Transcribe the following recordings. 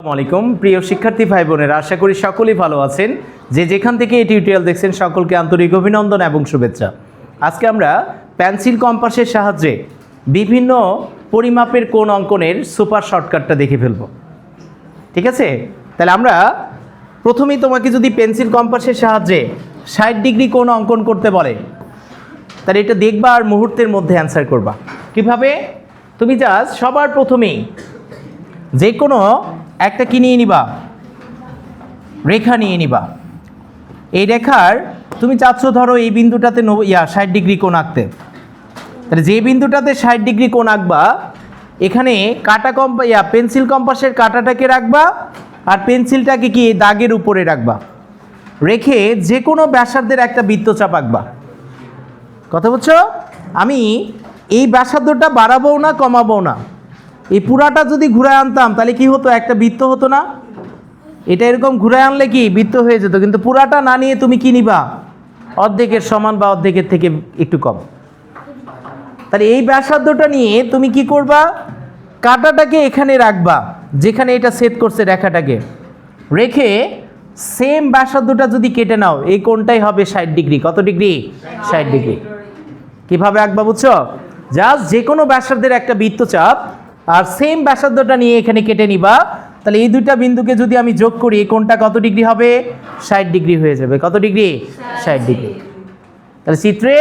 আসসালামু আলাইকুম প্রিয় শিক্ষার্থী ভাই বোনেরা, আশা করি সকলেই ভালো আছেন। যে যেখান থেকে এই টিউটোরিয়াল দেখছেন সকলকে আন্তরিক অভিনন্দন এবং শুভেচ্ছা। আজকে আমরা পেন্সিল কম্পাসের সাহায্যে বিভিন্ন পরিমাপের কোণ অঙ্কনের সুপার শর্টকাটটা দেখে ফেলব। ঠিক আছে, তাহলে আমরা প্রথমেই তোমাকে যদি পেন্সিল কম্পাসের সাহায্যে 60 ডিগ্রি কোণ অঙ্কন করতে বলে, তাহলে এটা দেখবা আর মুহূর্তের মধ্যে অ্যান্সার করবা। কিভাবে? তুমি জাস্ট সবার প্রথমেই যে কোনো একটা কি নিয়ে নিবা, রেখা নিয়ে নিবা। এই রেখার তুমি চাচ্ছ ধরো এই বিন্দুটাতে 60 ডিগ্রি কোণ আঁকতে, তাহলে যে বিন্দুটাতে 60 ডিগ্রি কোণ আঁকবা এখানে কাটা পেন্সিল কম্পাসের কাঁটাটাকে রাখবা আর পেন্সিলটাকে কি দাগের উপরে রাখবা, রেখে যে কোনো ব্যাসার্ধের একটা বৃত্তচাপ আঁকবা। কথা বুঝছো? আমি এই ব্যাসার্ধটা বাড়াবো না কমাবো না, এই পুরাটা যদি ঘুরায় আনতাম তাহলে কি হতো, একটা বৃত্ত হতো না? এটা এরকম ঘুরায় আনলে কি বৃত্ত হয়ে যেত, কিন্তু পুরাটা না নিয়ে তুমি কি নিবা, অর্ধেকের সমান বা অর্ধেকের থেকে একটু কম। তাহলে এই ব্যাসার্ধটা নিয়ে তুমি কি করবা, কাঁটাটাকে এখানে রাখবা যেখানে এটা সেট করছে রেখাটাকে, রেখে সেম ব্যাসার্ধটা যদি কেটে নাও এই কোণটাই হবে 60 ডিগ্রি। কত ডিগ্রি? 60 ডিগ্রি। কিভাবে আঁকবা বুঝছো? জাস্ট যে কোনো ব্যাসার্ধের একটা বৃত্তচাপ আর সেম ব্যাসার্ধটা নিয়ে এখানে কেটে নিবা, তাহলে এই দুইটা বিন্দুকে যদি আমি যোগ করি এই কোণটা কত ডিগ্রি হবে? 60 ডিগ্রি হয়ে যাবে। কত ডিগ্রি? 60 ডিগ্রি। তাহলে চিত্রে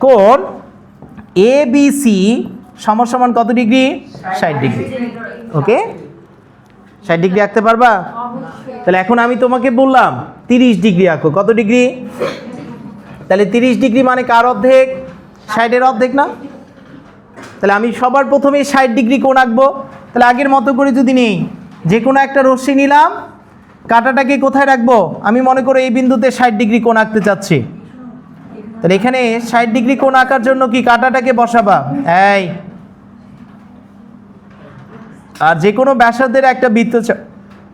কোণ ABC সমান সমান কত ডিগ্রি? 60 ডিগ্রি। ওকে, 60 ডিগ্রি আঁকতে পারবা? তাহলে এখন আমি তোমাকে বললাম 30 ডিগ্রি আঁকো। কত ডিগ্রি? তাহলে 30 ডিগ্রি মানে কার অর্ধেক? 60-এর অর্ধেক না? তাহলে আমি সবার প্রথমে 60 ডিগ্রি কোণ আঁকবো। তাহলে আগের মতো করে যদি নেই, যে কোনো একটা রশ্মি নিলাম, কাঁটাটাকে কোথায় রাখবো? আমি মনে করো এই বিন্দুতে 60 ডিগ্রি কোণ আঁকতে চাচ্ছি, তাহলে এখানে 60 ডিগ্রি কোণ আঁকার জন্য কি কাঁটাটাকে বসাবা এই, আর যে কোনো ব্যাসার্ধের একটা বৃত্তচাপ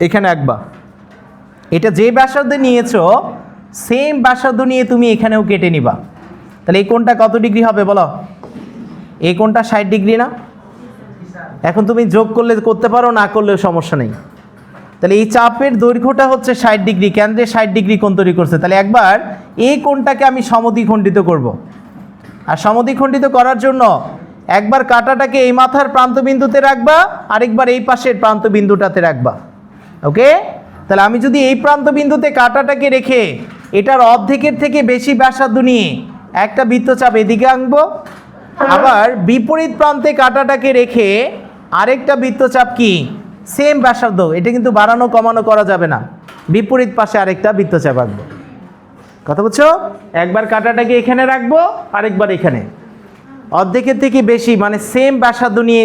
এখানে আঁকবা। এটা যে ব্যাসার্ধে নিয়েছো সেম ব্যাসার্ধ নিয়ে তুমি এখানেও কেটে নিবা। তাহলে এই কোণটা কত ডিগ্রি হবে বলো? এই কোণটা 60 ডিগ্রি না? এখন তুমি যোগ করলে করতে পারো, না করলেও সমস্যা নেই। তাহলে এই চাপের দৈর্ঘ্যটা হচ্ছে 60 ডিগ্রি, কেন্দ্রে 60 ডিগ্রি কোণ তৈরি করছে। তাহলে একবার এই কোণটাকে আমি সমদ্বিখণ্ডিত করব, আর সমদ্বিখণ্ডিত করার জন্য একবার কাঁটাটাকে এই মাথার প্রান্তবিন্দুতে রাখবা, আরেকবার এই পাশের প্রান্তবিন্দুটাতে রাখবা। ওকে, তাহলে আমি যদি এই প্রান্তবিন্দুতে কাঁটাটাকে রেখে এটার অর্ধেকের থেকে বেশি ব্যাসার্ধ নিয়ে একটা বৃত্তচাপ এদিকে আঁকবো, আবার বিপরীত প্রান্তে কাঁটাটাকে রেখে আরেকটা বৃত্তচাপ কি সেম ব্যাসার্ধ, এটা কিন্তু বাড়ানো কমানো করা যাবে না, বিপরীত পাশে আরেকটা বৃত্তচাপ আঁকবো। কথা বুঝছো? একবার কাঁটাটাকে এখানে রাখবো, আরেকবার এখানে, অর্ধেকের থেকে বেশি মানে সেম ব্যাসার্ধ নিয়ে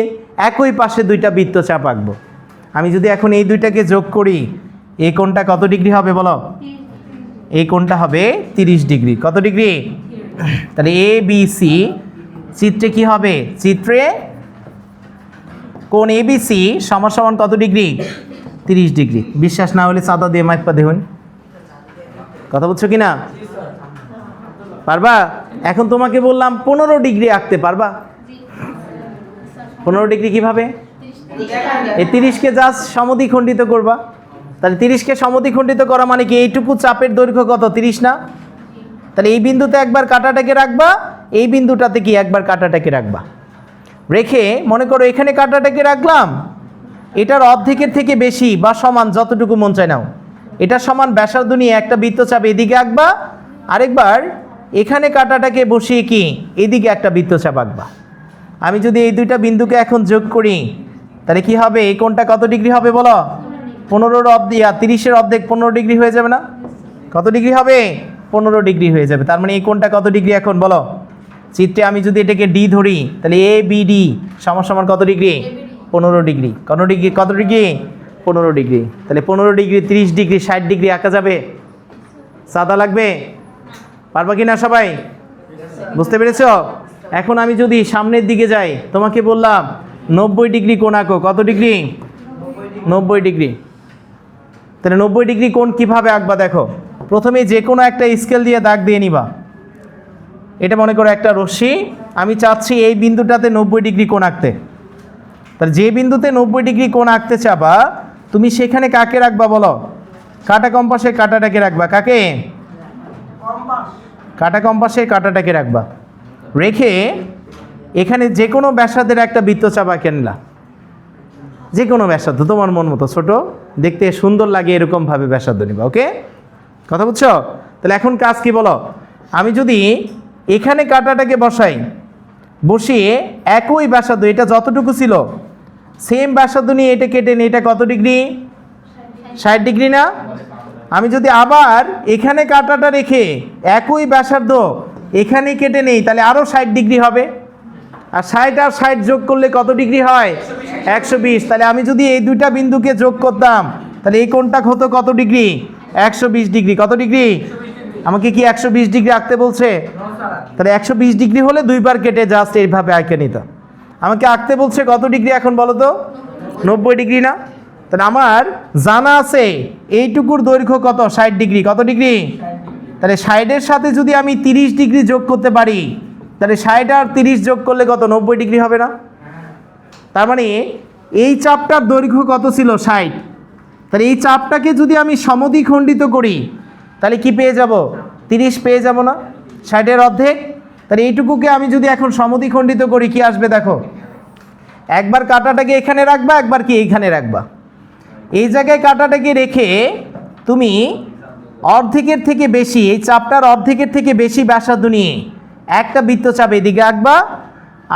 একই পাশে দুইটা বৃত্তচাপ আঁকবো। আমি যদি এখন এই দুইটাকে যোগ করি এই কোণটা কত ডিগ্রি হবে বলো? এই কোণটা হবে 30 ডিগ্রি। কত ডিগ্রি? তাহলে ABC চিত্রে কি হবে? চিত্রে কোণ ABC সমান সমান কত ডিগ্রি? 30 ডিগ্রি। বিশ্বাস না হলে চাঁদা দিয়ে মাইপা দেখুন। কথা বলছো কি না? পারবা? এখন তোমাকে বললাম 15 ডিগ্রি আঁকতে পারবা? 15 ডিগ্রি কিভাবে? এই 30কে জাস্ট সমদ্বিখণ্ডিত করবা। তাহলে 30কে সমদ্বিখণ্ডিত করা মানে কি এইটুকু চাপের দৈর্ঘ্য কত? 30 না? তাহলে এই বিন্দুতে একবার কাঁটাটাকে রাখবা, এই বিন্দুটাতে কি একবার কাঁটাটাকে রাখবা, রেখে মনে করো এখানে কাঁটাটাকে রাখলাম, এটার অর্ধেকের থেকে বেশি বা সমান যতটুকু মন চায় নাও, এটা সমান ব্যাসার্ধ নিয়ে একটা বৃত্তচাপ এদিকে আঁকবা, আরেকবার এখানে কাঁটাটাকে বসিয়ে কি এদিকে একটা বৃত্তচাপ আঁকবা। আমি যদি এই দুইটা বিন্দুকে এখন যোগ করি তাহলে কি হবে? এই কোণটা কত ডিগ্রি হবে বলো? 15-র অর্ধেক, 30-এর অর্ধেক 15 ডিগ্রি হয়ে যাবে না? কত ডিগ্রি হবে? 15 ডিগ্রি হয়ে যাবে। তার মানে এই কোণটা কত ডিগ্রি এখন বলো? চিত্রে আমি যদি এটাকে ডি ধরি তাহলে ABD সমান সমান কত ডিগ্রি? 15 ডিগ্রি। কত ডিগ্রি? কত ডিগ্রি? 15 ডিগ্রি। তাহলে 15 ডিগ্রি, 30 ডিগ্রি, 60 ডিগ্রি আঁকা যাবে? সাদা লাগবে? পারবা কি না সবাই? বুঝতে পেরেছ? এখন আমি যদি সামনের দিকে যাই, তোমাকে বললাম 90 ডিগ্রি কোণ আঁকো। কত ডিগ্রি? 90 ডিগ্রি। তাহলে 90 ডিগ্রি কোণ কিভাবে আঁকবা দেখো। প্রথমে যে কোনো একটা স্কেল দিয়ে দাগ দিয়ে নিবা। এটা মনে করো একটা রশ্মি, আমি চাচ্ছি এই বিন্দুটাতে 90 ডিগ্রি কোণ আঁকতে। তাহলে যে বিন্দুতে 90 ডিগ্রি কোণ আঁকতে চাবা তুমি সেখানে কাকে রাখবা বলো? কাটা কম্পাসে কাটাটাকে রাখবা, কাকে? কাটা কম্পাসে কাটাটাকে রাখবা, রেখে এখানে যে কোনো ব্যাসার্ধের একটা বৃত্তচাপ এঁকে নিলা, যে কোনো ব্যাসার্ধ তোমার মন মতো, ছোট দেখতে সুন্দর লাগে এরকমভাবে ব্যাসার্ধ নিবা। ওকে, কথা বুঝছো? তাহলে এখন কাজ কি বলো? আমি যদি এখানে কাটাটাকে বসাই, বসিয়ে একই ব্যাসার্ধ, এটা যতটুকু ছিল সেম ব্যাসার্ধ নিয়ে এটা কেটে নিই, এটা কত ডিগ্রি? 60 ডিগ্রি না? আমি যদি আবার এখানে কাটাটা রেখে একই ব্যাসার্ধ এখানে কেটে নেই, তাহলে আরও 60 ডিগ্রি হবে। আর 60 আর 60 যোগ করলে কত ডিগ্রি হয়? 120। তাহলে আমি যদি এই দুইটা বিন্দুকে যোগ করতাম, তাহলে এই কোণটা হতো কত ডিগ্রি? 120 ডিগ্রি। কত ডিগ্রি? আমাকে কি 120 ডিগ্রি আঁকতে বলছে? তাহলে 120 ডিগ্রি হলে দুইবার কেটে জাস্ট এইভাবে আঁকে নিতাম। আমাকে আঁকতে বলছে কত ডিগ্রি এখন বলো তো? 90 ডিগ্রি না? তাহলে আমার জানা আছে এইটুকুর দৈর্ঘ্য কত? 60 ডিগ্রি। কত ডিগ্রি? তাহলে 60-এর সাথে যদি আমি 30 ডিগ্রি যোগ করতে পারি, তাহলে 60 আর 30 যোগ করলে কত? 90 ডিগ্রি হবে না? তার মানে এই চাপটার দৈর্ঘ্য কত ছিল? 60। তাহলে এই চাপটাকে যদি আমি সমদ্বিখণ্ডিত করি, তাহলে কি পেয়ে যাব? 30 পেয়ে যাব না? 60-এর অর্ধেক। তাহলে এইটুকুকে আমি যদি এখন সমদ্বিখণ্ডিত করি, কি আসবে দেখো? একবার কাটাটাকে এখানে রাখবা, একবার কি এইখানে রাখবা। এই জায়গায় কাটাটাকে রেখে তুমি অর্ধেকের থেকে বেশি, এই চাপটার অর্ধেকের থেকে বেশি ব্যাসার্ধ নিয়ে একটা বৃত্তচাপ এদিকে আঁকবা,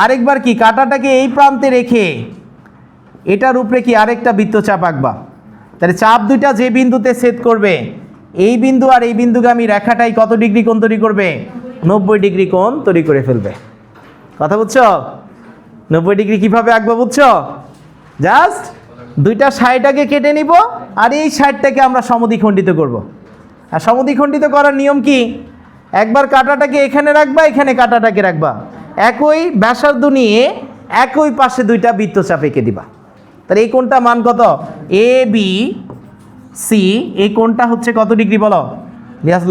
আরেকবার কি কাটাটাকে এই প্রান্তে রেখে এটার উপরে কি আরেকটা বৃত্তচাপ আঁকবা। তাহলে চাপ দুইটা যে বিন্দুতে ছেদ করবে, এই বিন্দু আর এই বিন্দুগামী রেখাটাই কত ডিগ্রি কোণ তৈরি করবে? 90 ডিগ্রি কোণ তৈরি করে ফেলবে। কথা বুঝছো? 90 ডিগ্রি কিভাবে আঁকবো বুঝছো? জাস্ট দুইটা 60টাকে কেটে নিব, আর এই 60টাকে আমরা সমদ্বিখণ্ডিত করব। আর সমদ্বিখণ্ডিত করার নিয়ম কি? একবার কাটাটাকে এখানে রাখবা, এখানে কাটাটাকে রাখবা, একই ব্যাসার্ধ নিয়ে একই পাশে দুইটা বৃত্তচাপ এঁকে দিবা। তাহলে এই কোণটা মান কত? A B C. এই কোণটা হচ্ছে কত ডিগ্রি বলো?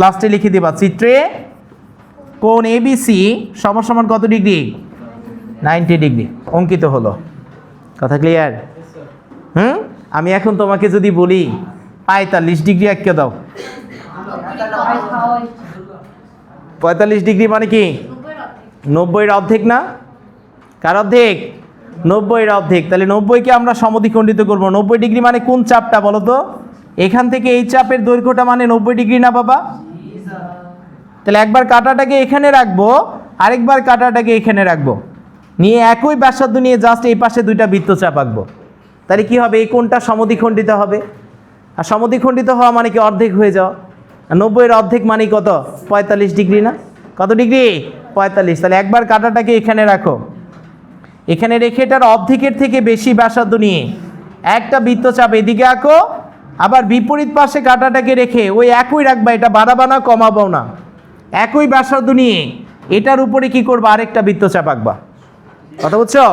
লাস্টে লিখে দিবা, চিত্রে কোণ এ বি সি সমান কত ডিগ্রি? 90 ডিগ্রি অঙ্কিত হলো। কথা ক্লিয়ার? আমি এখন তোমাকে যদি বলি 45 ডিগ্রি আঁকে দাও, 45 ডিগ্রি মানে কি? 90-এর অর্ধেক না? কার অর্ধেক? 90-এর অর্ধেক। তাহলে 90কে আমরা সমদ্বিখণ্ডিত করব। 90 ডিগ্রি মানে কোন চাপটা বলো তো? এখান থেকে এই চাপের দৈর্ঘ্যটা মানে 90 ডিগ্রি না বাবা? তাহলে একবার কাটাটাকে এখানে রাখবো, আরেকবার কাটাটাকে এখানে রাখবো, নিয়ে একই ব্যাসার্ধ নিয়ে জাস্ট এই পাশে দুইটা বৃত্তচাপ আঁকবো। তাহলে কি হবে? এই কোণটা সমদ্বিখণ্ডিত হবে। আর সমদ্বিখণ্ডিত হওয়া মানে কি? অর্ধেক হয়ে যাওয়া। আর 90-এর অর্ধেক মানে কত? 45 ডিগ্রি না? কত ডিগ্রি? 45। তাহলে একবার কাটাটাকে এখানে রাখো, এখানে রেখে এটার অর্ধেকের থেকে বেশি ব্যাসার্ধ নিয়ে একটা বৃত্তচাপ এদিকে আঁকো, আবার বিপরীত পাশে কাটাটাকে রেখে ওই একই রাখবা, এটা বাড়াবা না কমাবো না, একই ব্যাসার্ধ নিয়ে এটার উপরে কি করবা? আরেকটা বৃত্তচাপ আঁকবা। কথা বুঝছো?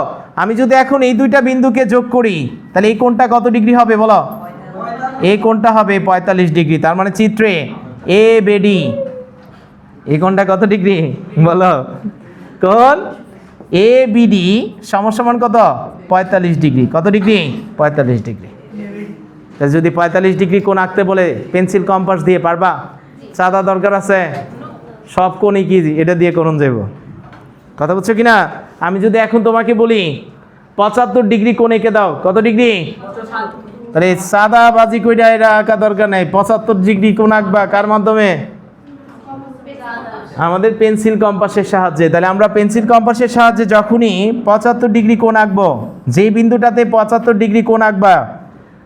আমি যদি এখন এই দুইটা বিন্দুকে যোগ করি, তাহলে এই কোণটা কত ডিগ্রি হবে বলো? এই কোণটা হবে 45 ডিগ্রি। তার মানে চিত্রে এ বেডি, এই কোণটা কত ডিগ্রি বলো? কোণ এ বিডি সমান কত? 45 ডিগ্রি। কত ডিগ্রি? 45 ডিগ্রি। তাহলে যদি 45 ডিগ্রি কোণ আঁকতে বলে পেন্সিল কম্পাস দিয়ে পারবা? চাঁদা দরকার আছে? সব কোণই কি এটা দিয়ে করুন যাব? কথা বুঝছো কি না? আমি যদি এখন তোমাকে বলি 75 ডিগ্রি কোণ এঁকে দাও, কত ডিগ্রি? তাহলে সাদা বাজি কইরা এটা আঁকা দরকার নেই। 75 ডিগ্রি কোণ আঁকবা কার মাধ্যমে? আমাদের পেন্সিল কম্পাসের সাহায্যে। তাহলে আমরা পেন্সিল কম্পাসের সাহায্যে যখনই 75 ডিগ্রি কোণ আঁকবো, যেই বিন্দুটাতে 75 ডিগ্রি কোণ আঁকবা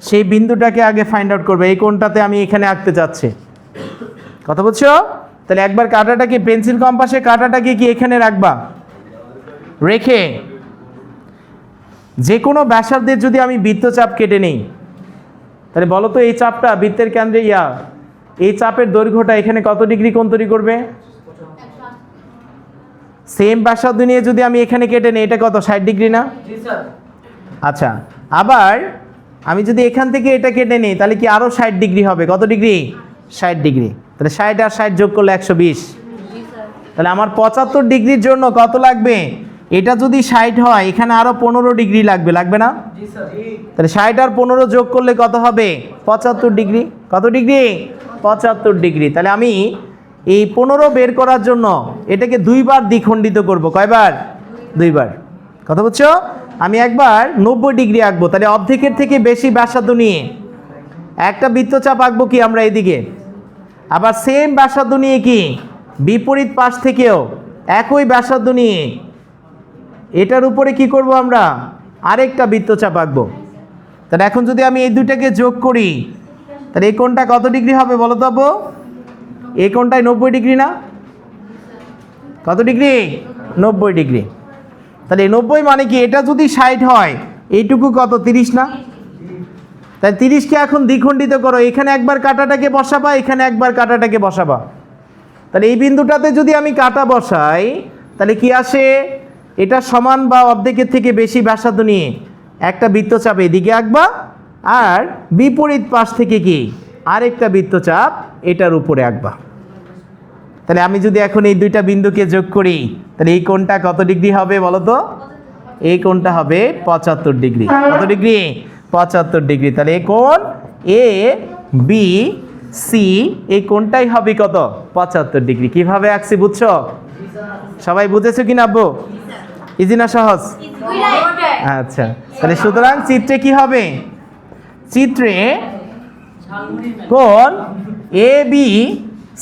সেই বিন্দুটাকে আগে ফাইন্ড আউট করবে। এই কোণটাতে আমি এখানে আঁকতে চাচ্ছি। কথা বুঝছো? তাহলে একবার কাঁটাটাকে পেন্সিল কম্পাসে কাঁটাটাকে কি এখানে রাখবা, রেখে যে কোনো ব্যাসার্ধের যদি আমি বৃত্তচাপ কেটে নিই, তাহলে বলো তো এই চাপটা বৃত্তের কেন্দ্রে এই চাপের দৈর্ঘ্যটা এখানে কত ডিগ্রি কোণ তৈরি করবে? সেম ব্যাসার্ধ নিয়ে যদি আমি এখানে কেটে নিই, এটা কত? 60 ডিগ্রি না? আচ্ছা, আবার আমি যদি এখান থেকে এটা কেটে নিই, তাহলে কি আরও 60 ডিগ্রি হবে? কত ডিগ্রি? 60 ডিগ্রি। তাহলে 60 আর 60 যোগ করলে 120। তাহলে আমার 75 ডিগ্রির জন্য কত লাগবে? এটা যদি 60 হয় এখানে আরো 15 ডিগ্রি লাগবে, লাগবে না? তাহলে 60 আর 15 যোগ করলে কত হবে? 75 ডিগ্রি। কত ডিগ্রি? 75 ডিগ্রি। তাহলে আমি এই 15 বের করার জন্য এটাকে 2 বার দ্বিখণ্ডিত করব। কয়বার? 2 বার। কথা বুঝছো? আমি একবার 90 ডিগ্রি আঁকবো, তাহলে অর্ধেকের থেকে বেশি ব্যাসার্ধ নিয়ে একটা বৃত্তচাপ আঁকবো কি আমরা এদিকে, আবার সেম ব্যাসার্ধ নিয়ে কি বিপরীত পাশ থেকেও একই ব্যাসার্ধ নিয়ে এটার উপরে কি করব আমরা আরেকটা বৃত্তচাপ আঁকবো। তাহলে এখন যদি আমি এই দুইটাকে যোগ করি তাহলে এই কোণটা কত ডিগ্রি হবে বলো তো আপু? এই কোণটায় 90 ডিগ্রি না? কত ডিগ্রি? 90 ডিগ্রি। তাহলে 90 মানে কি, এটা যদি 60 হয় এইটুকু কত 30 না? তাই 30কে এখন দ্বিখণ্ডিত করো, এখানে একবার কাঁটাটাকে বসাবা, এখানে একবার কাঁটাটাকে বসাবা। তাহলে এই বিন্দুটাতে যদি আমি কাঁটা বসাই তাহলে কি আসে, এটা সমান বা অর্ধেকের থেকে বেশি ব্যাসার্ধ নিয়ে একটা বৃত্তচাপ এদিকে আঁকবা, আর বিপরীত পাশ থেকে কি আরেকটা বৃত্তচাপ এটার উপরে আঁকবা। তাহলে আমি যদি এখন এই দুইটা বিন্দুকে যোগ করি তাহলে এই কোণটা কত ডিগ্রি হবে বলো তো? এই কোণটা হবে 75 ডিগ্রি। কত ডিগ্রি? 75 ডিগ্রি। তাহলে এই কোণ এ বি সি এই কোণটাই হবে কত? 75 ডিগ্রি। কিভাবে আঁকছি বুঝছো? সবাই বুঝেছো কিনা আব্বু? ইজি না সহজ? আচ্ছা, তাহলে সুতরাং চিত্রে কি হবে? চিত্রে কোণ এ বি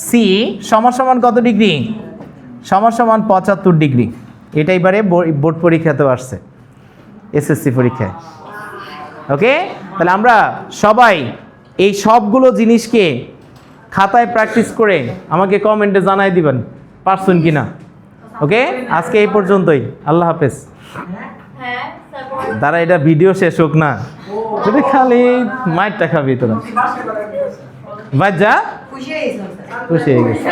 সি সমান সমান কত ডিগ্রি? সমান সমান 75 ডিগ্রি। এটা এবারে বোর্ড পরীক্ষাতেও আসছে, এসএসসি পরীক্ষায়। ওকে, তাহলে আমরা সবাই এই সবগুলো জিনিসকে খাতায় প্র্যাকটিস করে আমাকে কমেন্টে জানাই দিবেন পারছেন কিনা। ওকে, আজকে এই পর্যন্তই। আল্লাহ হাফেজ। দাঁড়া, এটা ভিডিও শেষ হোক না, যদি খালি মাইটটা খাবি তোরা। বাচ্চা খুশি হয়ে গেছে।